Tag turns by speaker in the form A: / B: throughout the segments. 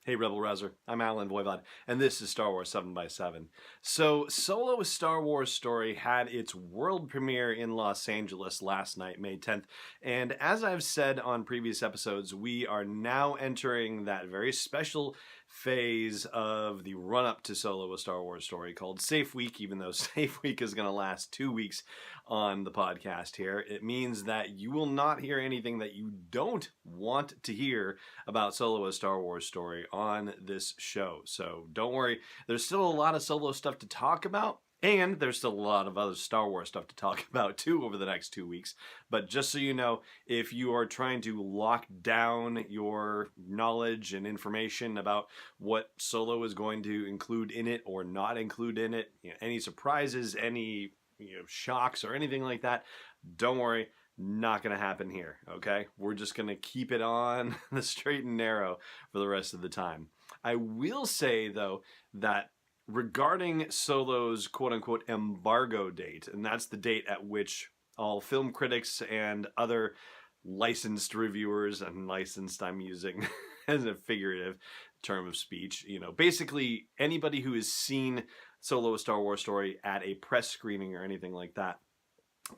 A: Hey, Rebel Rouser. I'm Alan Voivod, and this is Star Wars 7 by 7 So, Solo: A Star Wars Story had its world premiere in Los Angeles last night, May 10th, and as I've said on previous episodes, we are now entering that very special phase of the run-up to Solo: A Star Wars Story called Safe Week, even though Safe Week is going to last 2 weeks on the podcast here. It means that you will not hear anything that you don't want to hear about Solo: A Star Wars Story on this show. So don't worry, there's still a lot of Solo stuff to talk about, and there's still a lot of other Star Wars stuff to talk about too over the next 2 weeks. But just so you know, if you are trying to lock down your knowledge and information about what Solo is going to include in it or not include in it, any surprises, any shocks or anything like that, don't worry. Not going to happen here, okay? We're just going to keep it on the straight and narrow for the rest of the time. I will say, though, that regarding Solo's quote-unquote embargo date, and that's the date at which all film critics and other licensed reviewers, and licensed I'm using as a figurative term of speech, basically anybody who has seen Solo: A Star Wars Story at a press screening or anything like that,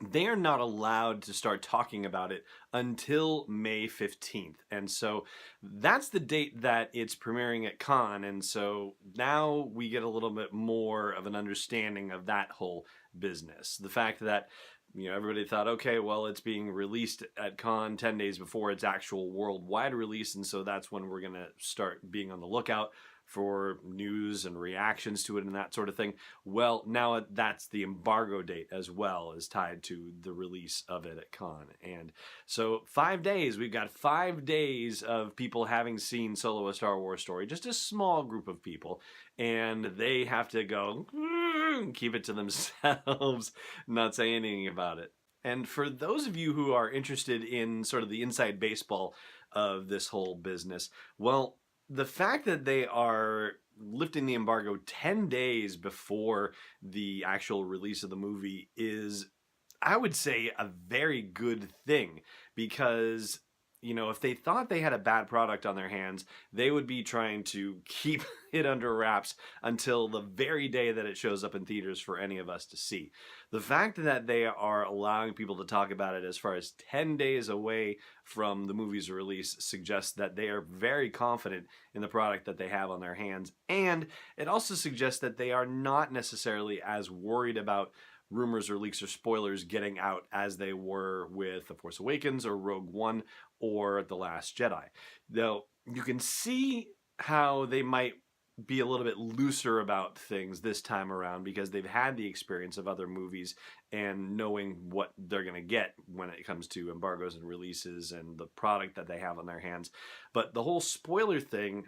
A: they are not allowed to start talking about it until May 15th. And so that's the date that it's premiering at Cannes. And so now we get a little bit more of an understanding of that whole business. The fact that everybody thought, okay, well, it's being released at Cannes 10 days before its actual worldwide release, and so that's when we're going to start being on the lookout for news and reactions to it and that sort of thing. Well, now that's the embargo date as well, is tied to the release of it at Cannes. And so 5 days, we've got 5 days of people having seen Solo: A Star Wars Story, just a small group of people, and they have to go keep it to themselves, not say anything about it. And for those of you who are interested in sort of the inside baseball of this whole business, well, the fact that they are lifting the embargo 10 days before the actual release of the movie is, I would say, a very good thing, because if they thought they had a bad product on their hands, they would be trying to keep it under wraps until the very day that it shows up in theaters for any of us to see. The fact that they are allowing people to talk about it as far as 10 days away from the movie's release suggests that they are very confident in the product that they have on their hands. And it also suggests that they are not necessarily as worried about rumors or leaks or spoilers getting out as they were with The Force Awakens or Rogue One or The Last Jedi. Though you can see how they might be a little bit looser about things this time around, because they've had the experience of other movies and knowing what they're going to get when it comes to embargoes and releases and the product that they have on their hands. But the whole spoiler thing,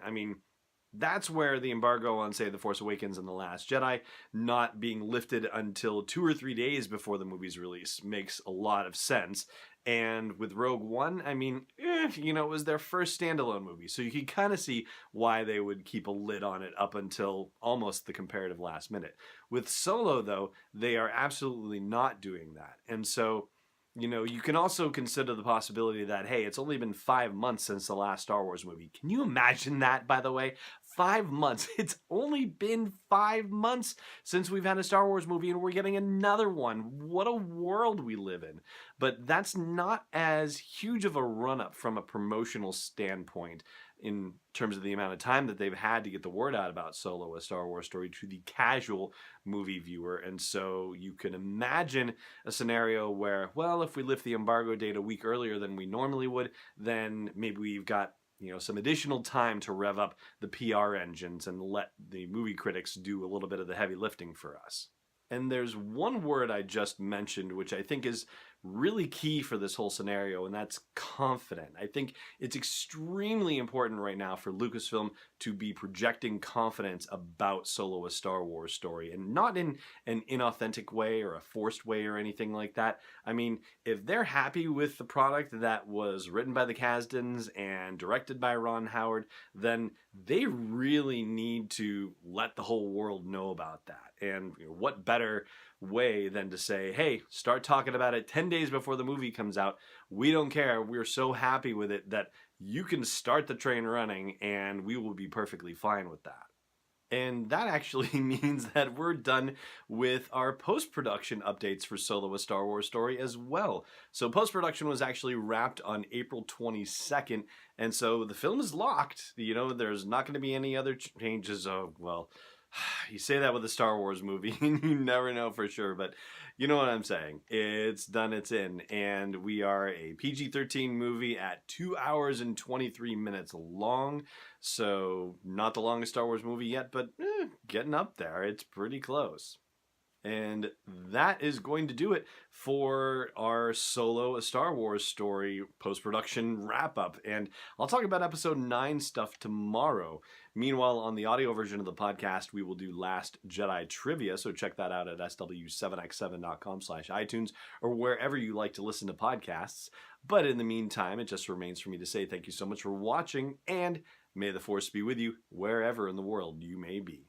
A: that's where the embargo on, say, The Force Awakens and The Last Jedi not being lifted until 2 or 3 days before the movie's release makes a lot of sense. And with Rogue One, it was their first standalone movie, so you can kind of see why they would keep a lid on it up until almost the comparative last minute. With Solo, though, they are absolutely not doing that. And so you can also consider the possibility that, hey, it's only been 5 months since the last Star Wars movie. Can you imagine that, by the way? 5 months. It's only been 5 months since we've had a Star Wars movie, and we're getting another one. What a world we live in. But that's not as huge of a run-up from a promotional standpoint in terms of the amount of time that they've had to get the word out about Solo: A Star Wars Story to the casual movie viewer. And so you can imagine a scenario where, well, if we lift the embargo date a week earlier than we normally would, then maybe we've got some additional time to rev up the PR engines and let the movie critics do a little bit of the heavy lifting for us. And there's one word I just mentioned, which I think is really key for this whole scenario, and that's confident. I think it's extremely important right now for Lucasfilm to be projecting confidence about Solo: A Star Wars Story, and not in an inauthentic way or a forced way or anything like that. If they're happy with the product that was written by the Kasdans and directed by Ron Howard, then they really need to let the whole world know about that. And what better way than to say, hey, start talking about it 10 days before the movie comes out. We don't care. We're so happy with it that you can start the train running and we will be perfectly fine with that. And that actually means that we're done with our post-production updates for Solo: A Star Wars Story as well. So post-production was actually wrapped on April 22nd, and so the film is locked. There's not going to be any other changes. Oh, well, you say that with a Star Wars movie, and you never know for sure, but you know what I'm saying. It's done, it's in, and we are a PG-13 movie at 2 hours and 23 minutes long, so not the longest Star Wars movie yet, but getting up there. It's pretty close. And that is going to do it for our Solo: A Star Wars Story post-production wrap-up. And I'll talk about episode 9 stuff tomorrow. Meanwhile, on the audio version of the podcast, we will do Last Jedi Trivia, so check that out at sw7x7.com/iTunes or wherever you like to listen to podcasts. But in the meantime, it just remains for me to say thank you so much for watching, and may the Force be with you wherever in the world you may be.